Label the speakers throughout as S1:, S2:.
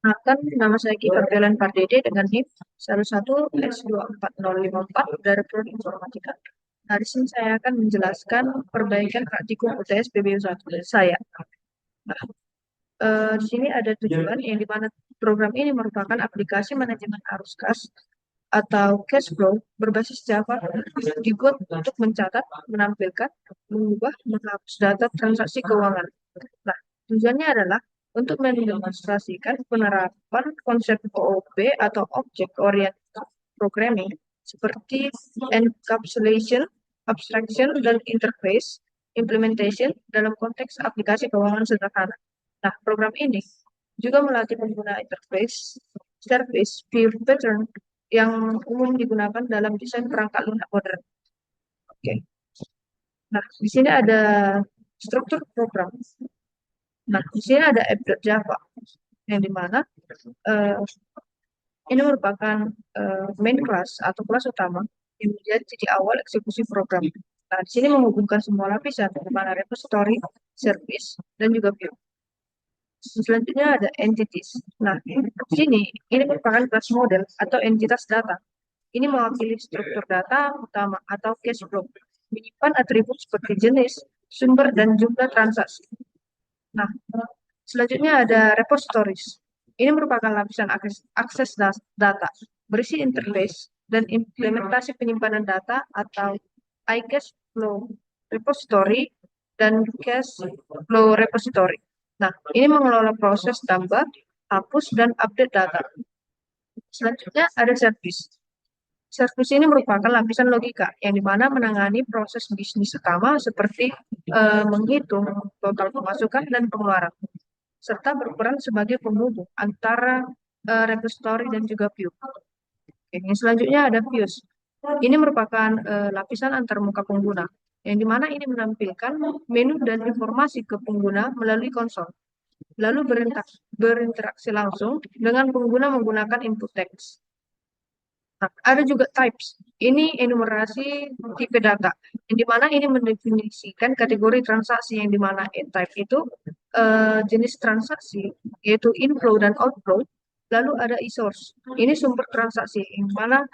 S1: Akan nama saya Ki Febrian Pardede dengan NIM 11S24054 dari Prodi Informatika. Nah, di sini saya akan menjelaskan perbaikan praktikum UTS PBU1 saya. Nah, di sini ada tujuan yang di mana program ini merupakan aplikasi manajemen arus kas atau cash flow berbasis Java dibuat untuk mencatat, menampilkan, mengubah, menghapus data transaksi keuangan. Nah, tujuannya adalah untuk mendemonstrasikan penerapan konsep OOP atau Object Oriented Programming seperti encapsulation, abstraction, dan interface implementation dalam konteks aplikasi keuangan sederhana. Nah, program ini juga melatih pengguna interface, service, view pattern yang umum digunakan dalam desain perangkat lunak modern. Oke. Nah, di sini ada struktur program. Nah, di sini ada app.java yang dimana uh, ini merupakan main class atau kelas utama yang menjadi titik awal eksekusi program. Nah, di sini menghubungkan semua lapisan, di mana repository, service, dan juga view. Selanjutnya ada entities. Nah, di sini ini merupakan kelas model atau entitas data. Ini mewakili struktur data utama atau cash flow, menyimpan atribut seperti jenis, sumber, dan jumlah transaksi. Nah, selanjutnya ada repositories. Ini merupakan lapisan akses data, berisi interface, dan implementasi penyimpanan data atau iCache Flow Repository dan Cache Flow Repository. Nah, ini mengelola proses tambah, hapus, dan update data. Selanjutnya ada service. Service ini merupakan lapisan logika yang dimana menangani proses bisnis utama seperti menghitung total pemasukan dan pengeluaran, serta berperan sebagai penghubung antara repository dan juga view. Oke, yang selanjutnya ada views. Ini merupakan lapisan antarmuka pengguna, yang dimana ini menampilkan menu dan informasi ke pengguna melalui konsol, lalu berinteraksi langsung dengan pengguna menggunakan input teks. Nah, ada juga types. Ini enumerasi tipe data, yang dimana ini mendefinisikan kategori transaksi yang dimana type itu jenis transaksi, yaitu inflow dan outflow. Lalu ada e-source. Ini sumber transaksi, yang mana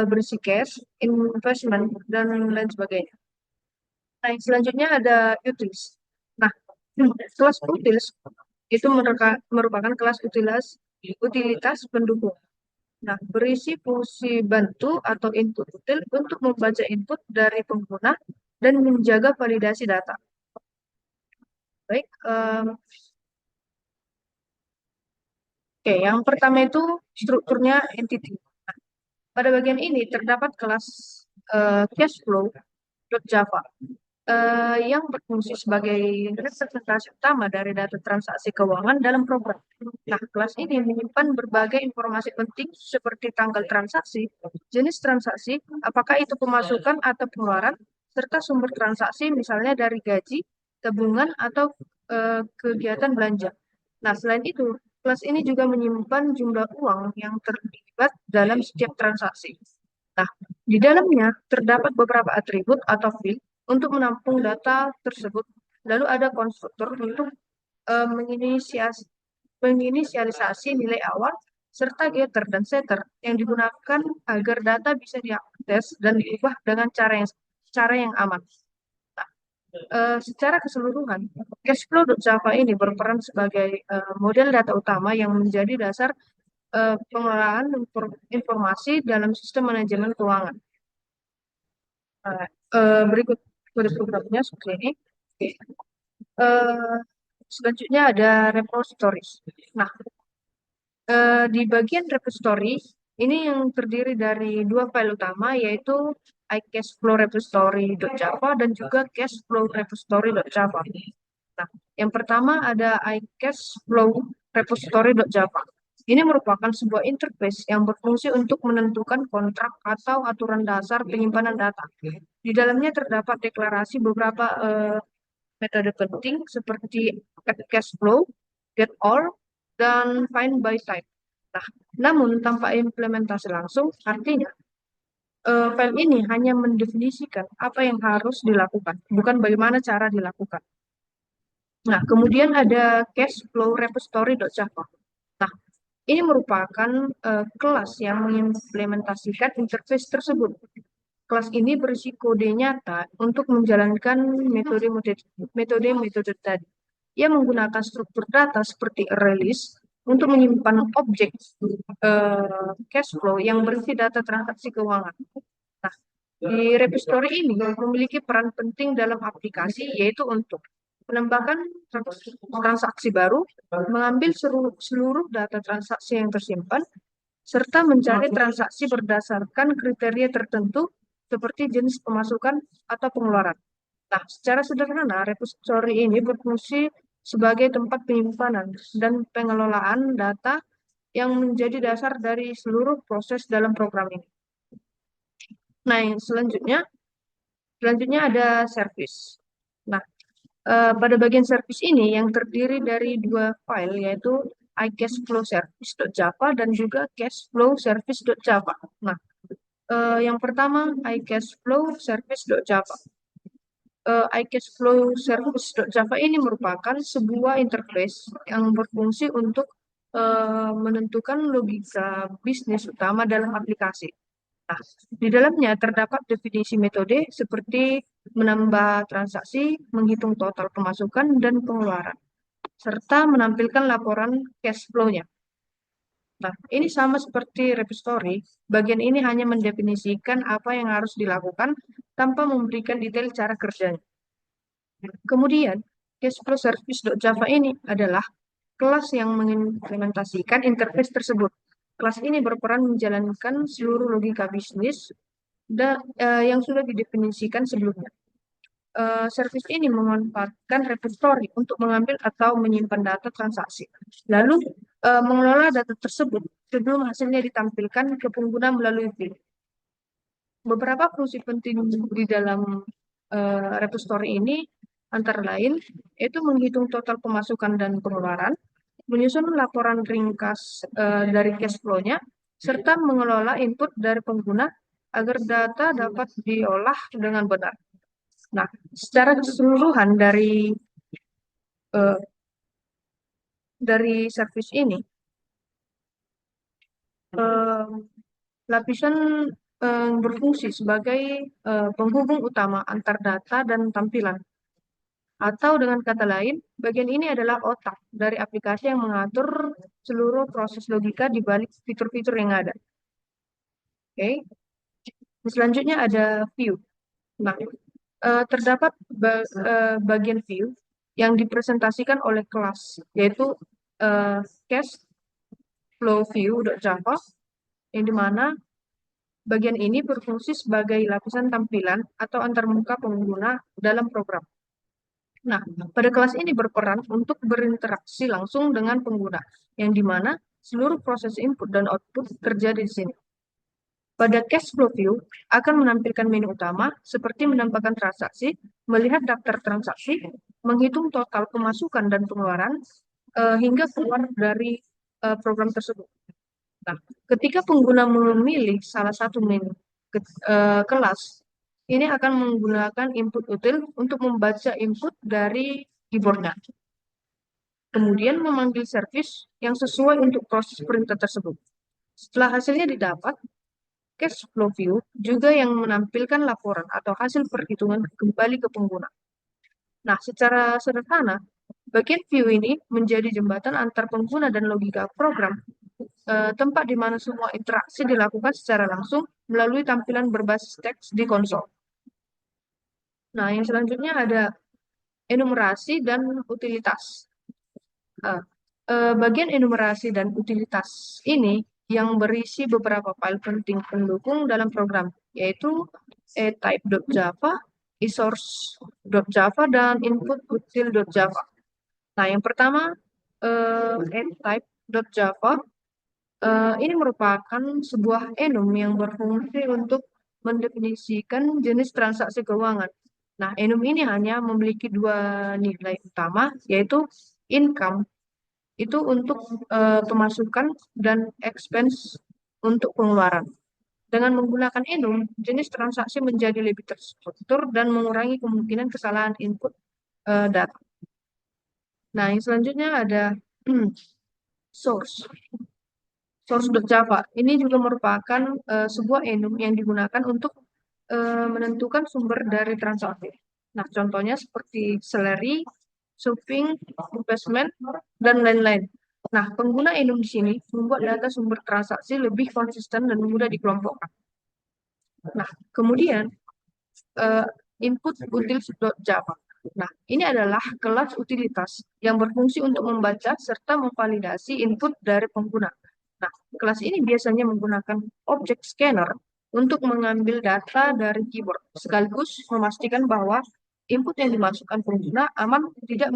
S1: berisi cash, investment, dan lain sebagainya. Nah, yang selanjutnya ada utils. Nah, kelas utils itu merupakan kelas utilitas pendukung. Nah, berisi fungsi bantu atau input util untuk membaca input dari pengguna dan menjaga validasi data. Baik, oke, yang pertama itu strukturnya entity. Nah, pada bagian ini terdapat kelas cashflow.java yang berfungsi sebagai representasi utama dari data transaksi keuangan dalam program. Nah, kelas ini menyimpan berbagai informasi penting seperti tanggal transaksi, jenis transaksi, apakah itu pemasukan atau pengeluaran, serta sumber transaksi misalnya dari gaji, tabungan, atau kegiatan belanja. Nah, selain itu, kelas ini juga menyimpan jumlah uang yang terlibat dalam setiap transaksi. Nah, di dalamnya terdapat beberapa atribut atau field untuk menampung data tersebut. Lalu ada konstruktor untuk menginisialisasi nilai awal serta getter dan setter yang digunakan agar data bisa diakses dan diubah dengan cara yang aman. Nah, secara keseluruhan, cashflow.java ini berperan sebagai model data utama yang menjadi dasar pengelolaan informasi dalam sistem manajemen keuangan. Nah, berikut kode programnya seperti ini. Oke. Eh, Selanjutnya ada repositories. Nah, di bagian repository ini yang terdiri dari dua file utama yaitu iCashFlowRepository.java dan juga CashFlowRepository.java. Nah, yang pertama ada iCashFlowRepository.java. Ini merupakan sebuah interface yang berfungsi untuk menentukan kontrak atau aturan dasar penyimpanan data. Di dalamnya terdapat deklarasi beberapa metode penting seperti get cash flow, get all, dan find by type. Nah, namun tanpa implementasi langsung, artinya file ini hanya mendefinisikan apa yang harus dilakukan, bukan bagaimana cara dilakukan. Nah, kemudian ada cash flow repository.java. Nah, Ini merupakan kelas yang mengimplementasikan interface tersebut. Kelas ini berisi kode nyata untuk menjalankan metode-metode tadi. Ia menggunakan struktur data seperti array list untuk menyimpan objek cash flow yang berisi data transaksi keuangan. Nah, di repository ini memiliki peran penting dalam aplikasi, yaitu untuk menambahkan transaksi baru, mengambil seluruh data transaksi yang tersimpan, serta mencari transaksi berdasarkan kriteria tertentu seperti jenis pemasukan atau pengeluaran. Nah, secara sederhana, repository ini berfungsi sebagai tempat penyimpanan dan pengelolaan data yang menjadi dasar dari seluruh proses dalam program ini. Nah, yang selanjutnya ada service. Nah, pada bagian service ini yang terdiri dari dua file, yaitu iCashFlowService.java dan juga cashFlowService.java. Nah, yang pertama iCashFlowService.java. iCashFlowService.java ini merupakan sebuah interface yang berfungsi untuk menentukan logika bisnis utama dalam aplikasi. Nah, di dalamnya terdapat definisi metode seperti menambah transaksi, menghitung total pemasukan dan pengeluaran, serta menampilkan laporan cash flow-nya. Nah, ini sama seperti repository, bagian ini hanya mendefinisikan apa yang harus dilakukan tanpa memberikan detail cara kerjanya. Kemudian, cashflowservice.java ini adalah kelas yang mengimplementasikan interface tersebut. Kelas ini berperan menjalankan seluruh logika bisnis yang sudah didefinisikan sebelumnya. Service ini memanfaatkan repository untuk mengambil atau menyimpan data transaksi, lalu mengelola data tersebut sebelum hasilnya ditampilkan ke pengguna melalui view. Beberapa fungsi penting di dalam repository ini antara lain yaitu menghitung total pemasukan dan pengeluaran, menyusun laporan ringkas dari cash flow-nya, serta mengelola input dari pengguna agar data dapat diolah dengan benar. Nah, secara keseluruhan dari service ini, lapisan berfungsi sebagai penghubung utama antar data dan tampilan. Atau dengan kata lain, bagian ini adalah otak dari aplikasi yang mengatur seluruh proses logika di balik fitur-fitur yang ada. Oke. Selanjutnya ada view. Nah, terdapat bagian view yang dipresentasikan oleh kelas, yaitu cashFlowView.java, yang dimana bagian ini berfungsi sebagai lapisan tampilan atau antarmuka pengguna dalam program. Nah, pada kelas ini berperan untuk berinteraksi langsung dengan pengguna, yang dimana seluruh proses input dan output terjadi di sini. Pada cash flow view akan menampilkan menu utama seperti menambahkan transaksi, melihat daftar transaksi, menghitung total pemasukan dan pengeluaran, hingga keluar dari program tersebut. Nah, ketika pengguna memilih salah satu menu kelas, ini akan menggunakan input util untuk membaca input dari keyboardnya. Kemudian memanggil service yang sesuai untuk proses perintah tersebut. Setelah hasilnya didapat, cash flow view juga yang menampilkan laporan atau hasil perhitungan kembali ke pengguna. Nah, secara sederhana, bagian view ini menjadi jembatan antar pengguna dan logika program, tempat di mana semua interaksi dilakukan secara langsung melalui tampilan berbasis teks di konsol. Nah, yang selanjutnya ada enumerasi dan utilitas. Bagian enumerasi dan utilitas ini yang berisi beberapa file penting pendukung dalam program, yaitu etype.java, eSource.java, dan inpututil.java. Nah, yang pertama, etype.java ini merupakan sebuah enum yang berfungsi untuk mendefinisikan jenis transaksi keuangan. Nah, enum ini hanya memiliki dua nilai utama, yaitu income itu untuk pemasukan dan expense untuk pengeluaran. Dengan menggunakan enum, jenis transaksi menjadi lebih terstruktur dan mengurangi kemungkinan kesalahan input data. Nah, yang selanjutnya ada source. Source.java ini juga merupakan sebuah enum yang digunakan untuk menentukan sumber dari transaksi. Nah, contohnya seperti salary, shopping, investment, dan lain-lain. Nah, pengguna enum di sini membuat data sumber transaksi lebih konsisten dan mudah dikelompokkan. Nah, kemudian eh, input utils.java. Nah, ini adalah kelas utilitas yang berfungsi untuk membaca serta memvalidasi input dari pengguna. Nah, kelas ini biasanya menggunakan objek scanner untuk mengambil data dari keyboard, sekaligus memastikan bahwa input yang dimasukkan pengguna aman, tidak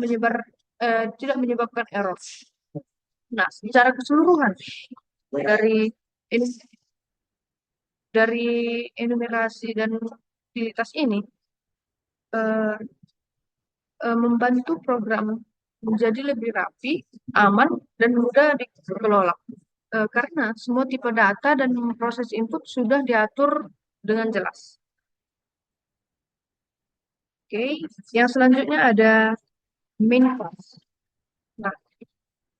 S1: menyebabkan error. Nah, secara keseluruhan dari ini dari enumerasi dan utilitas ini eh, membantu program menjadi lebih rapi, aman, dan mudah dikelola. Karena semua tipe data dan proses input sudah diatur dengan jelas. Oke, yang selanjutnya ada main class. Nah,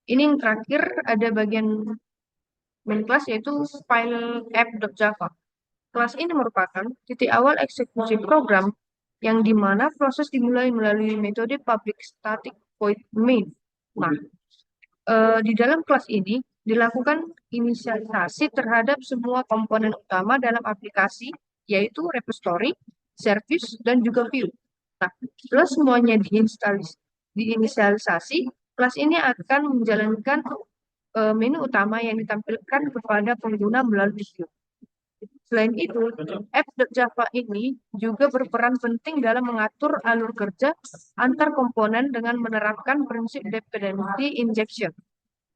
S1: ini yang terakhir ada bagian main class yaitu file app.java. Kelas ini merupakan titik awal eksekusi program yang dimana proses dimulai melalui metode public static void main. Nah, di dalam kelas ini dilakukan inisialisasi terhadap semua komponen utama dalam aplikasi, yaitu repository, service, dan juga view. Nah, setelah semuanya diinisialisasi, kelas ini akan menjalankan menu utama yang ditampilkan kepada pengguna melalui view. Selain itu, app.java ini juga berperan penting dalam mengatur alur kerja antar komponen dengan menerapkan prinsip dependency injection,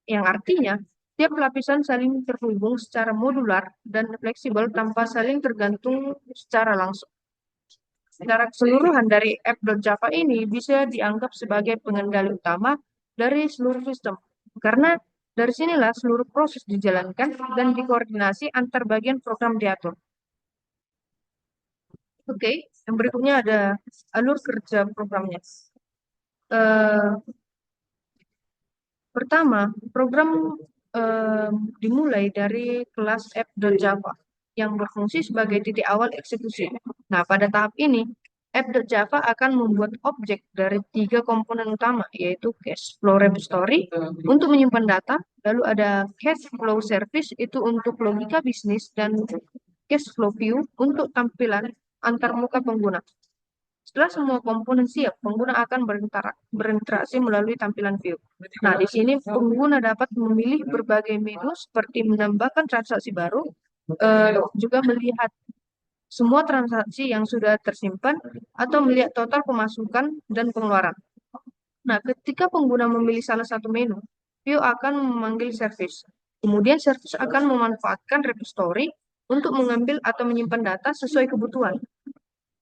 S1: yang artinya tiap lapisan saling terhubung secara modular dan fleksibel tanpa saling tergantung secara langsung. Secara keseluruhan dari app.java ini bisa dianggap sebagai pengendali utama dari seluruh sistem, karena dari sinilah seluruh proses dijalankan dan dikoordinasi antar bagian program diatur. Oke, yang berikutnya ada alur kerja programnya. Eh, Pertama, program eh, dimulai dari kelas app.java yang berfungsi sebagai titik awal eksekusi. Nah, pada tahap ini, app.java akan membuat objek dari 3 komponen utama, yaitu cache flow repository untuk menyimpan data, lalu ada cache flow service itu untuk logika bisnis, dan cache flow view untuk tampilan antar muka pengguna. Setelah semua komponen siap, pengguna akan berinteraksi melalui tampilan view. Nah, di sini pengguna dapat memilih berbagai menu seperti menambahkan transaksi baru, juga melihat semua transaksi yang sudah tersimpan, atau melihat total pemasukan dan pengeluaran. Nah, ketika pengguna memilih salah satu menu, view akan memanggil service. Kemudian service akan memanfaatkan repository untuk mengambil atau menyimpan data sesuai kebutuhan.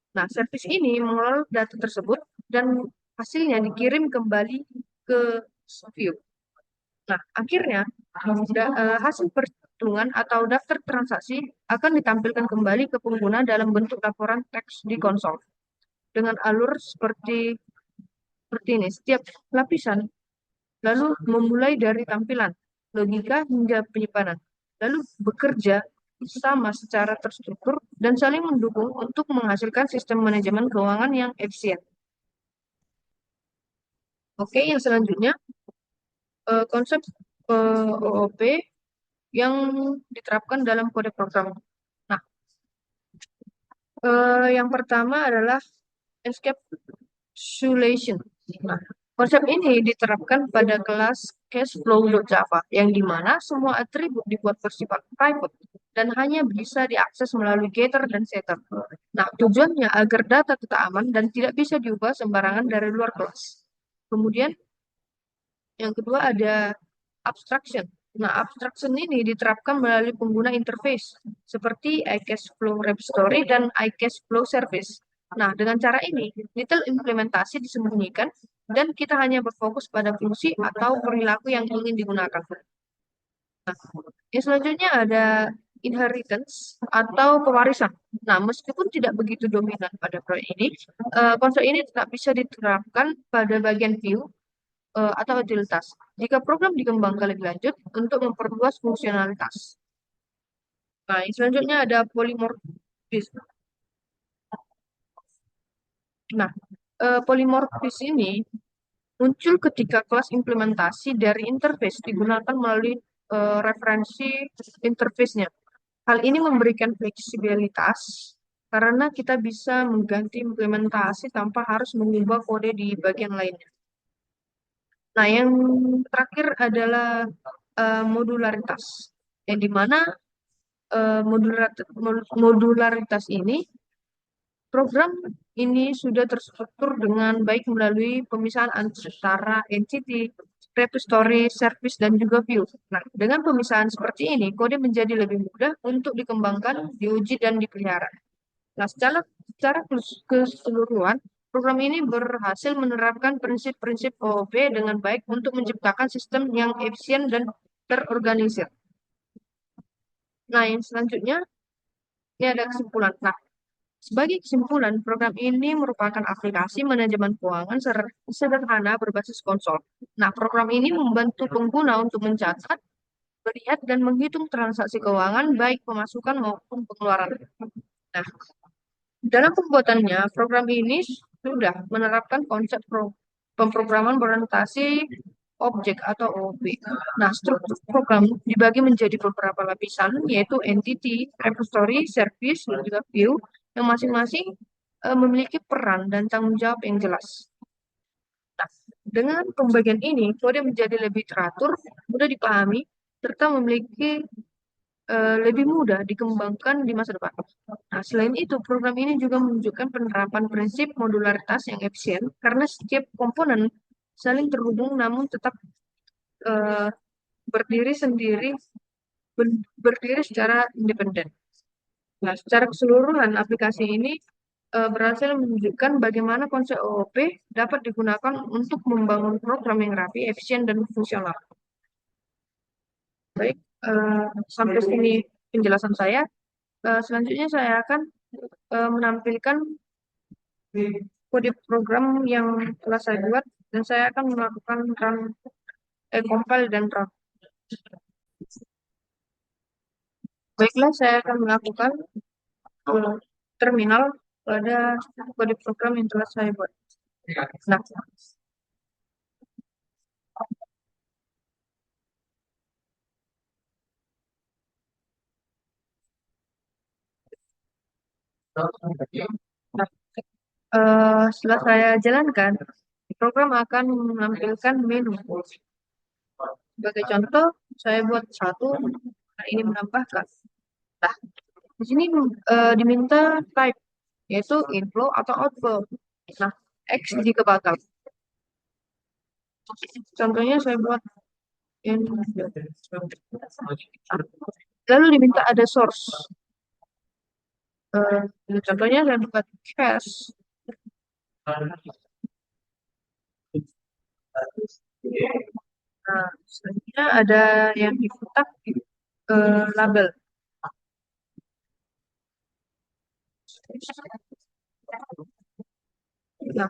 S1: Nah, service ini mengelola data tersebut dan hasilnya dikirim kembali ke view. Nah, akhirnya hasil perhitungan atau daftar transaksi akan ditampilkan kembali ke pengguna dalam bentuk laporan teks di konsol dengan alur seperti ini. Setiap lapisan lalu memulai dari tampilan, logika hingga penyimpanan, lalu bekerja sama secara terstruktur dan saling mendukung untuk menghasilkan sistem manajemen keuangan yang efisien. Oke, yang selanjutnya konsep OOP yang diterapkan dalam kode program. Nah, yang pertama adalah encapsulation. Nah, konsep ini diterapkan pada kelas cashflow.java, yang dimana semua atribut dibuat bersifat private dan hanya bisa diakses melalui getter dan setter. Nah, tujuannya agar data tetap aman dan tidak bisa diubah sembarangan dari luar kelas. Kemudian, yang kedua ada abstraction. Nah, abstraction ini diterapkan melalui pengguna interface seperti iCashFlow Repository dan iCashFlow Service. Nah, dengan cara ini, detail implementasi disembunyikan dan kita hanya berfokus pada fungsi atau perilaku yang ingin digunakan. Nah, yang selanjutnya ada inheritance atau pewarisan. Nah, meskipun tidak begitu dominan pada proyek ini, konsep ini tetap bisa diterapkan pada bagian view atau utilitas. Jika program dikembangkan lebih lanjut untuk memperluas fungsionalitas. Nah, yang selanjutnya ada polimorfis. Nah, polimorfis ini muncul ketika kelas implementasi dari interface digunakan melalui referensi interface-nya. Hal ini memberikan fleksibilitas karena kita bisa mengganti implementasi tanpa harus mengubah kode di bagian lainnya. Nah, yang terakhir adalah modularitas, yang dimana modularitas ini program ini sudah terstruktur dengan baik melalui pemisahan antara entity, repository, service, dan juga view. Nah, dengan pemisahan seperti ini, kode menjadi lebih mudah untuk dikembangkan, diuji, dan dipelihara. Nah, secara keseluruhan, program ini berhasil menerapkan prinsip-prinsip OOP dengan baik untuk menciptakan sistem yang efisien dan terorganisir. Nah, yang selanjutnya, ini ada kesimpulan. Nah, sebagai kesimpulan, program ini merupakan aplikasi manajemen keuangan sederhana berbasis konsol. Nah, program ini membantu pengguna untuk mencatat, melihat, dan menghitung transaksi keuangan, baik pemasukan maupun pengeluaran. Nah, dalam pembuatannya, program ini sudah menerapkan konsep pemrograman berorientasi objek atau OOP. Nah, struktur program dibagi menjadi beberapa lapisan, yaitu entity, repository, service, dan juga view, yang masing-masing memiliki peran dan tanggung jawab yang jelas. Nah, dengan pembagian ini, kode menjadi lebih teratur, mudah dipahami, serta memiliki lebih mudah dikembangkan di masa depan. Nah, selain itu, program ini juga menunjukkan penerapan prinsip modularitas yang efisien karena setiap komponen saling terhubung namun tetap eh, berdiri sendiri, berdiri secara independen. Nah, secara keseluruhan aplikasi ini berhasil menunjukkan bagaimana konsep OOP dapat digunakan untuk membangun program yang rapi, efisien, dan fungsional. Baik, sampai sini penjelasan saya. Selanjutnya saya akan menampilkan kode program yang telah saya buat dan saya akan melakukan compile dan run. Baiklah, saya akan melakukan uh, terminal pada kode program yang telah saya buat. Nah, nah, setelah saya jalankan, program akan menampilkan menu. Sebagai contoh, saya buat satu, nah ini menambahkan. Nah, di sini diminta type, yaitu inflow atau outflow. Nah, X jika bakal. Contohnya saya buat ini. Lalu diminta ada source. Contohnya saya buat cache. Nah, selanjutnya ada yang diputar label. Nah,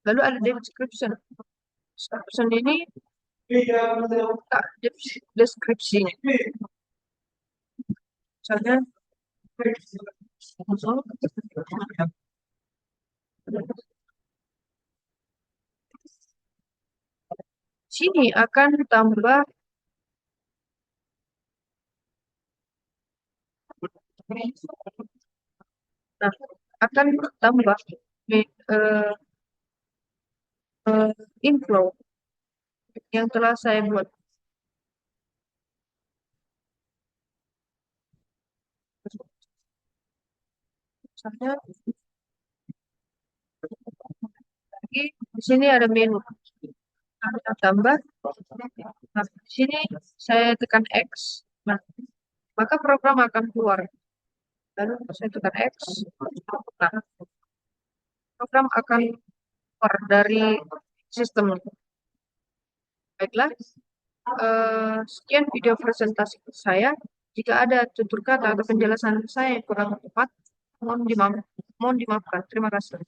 S1: lalu ada description. Description ini tak deskripsinya. Misalnya, sini akan tambah nah, akan tambah eh, inflow yang telah saya buat. Misalnya, lagi di sini ada menu. Kita tambah. Nah, di sini saya tekan X. Nah, maka program akan keluar. Lalu saya tekan X. Nah, program akan keluar dari sistem. Baiklah, sekian video presentasi saya. Jika ada tutur kata atau penjelasan saya yang kurang tepat, mohon dimaafkan. Terima kasih.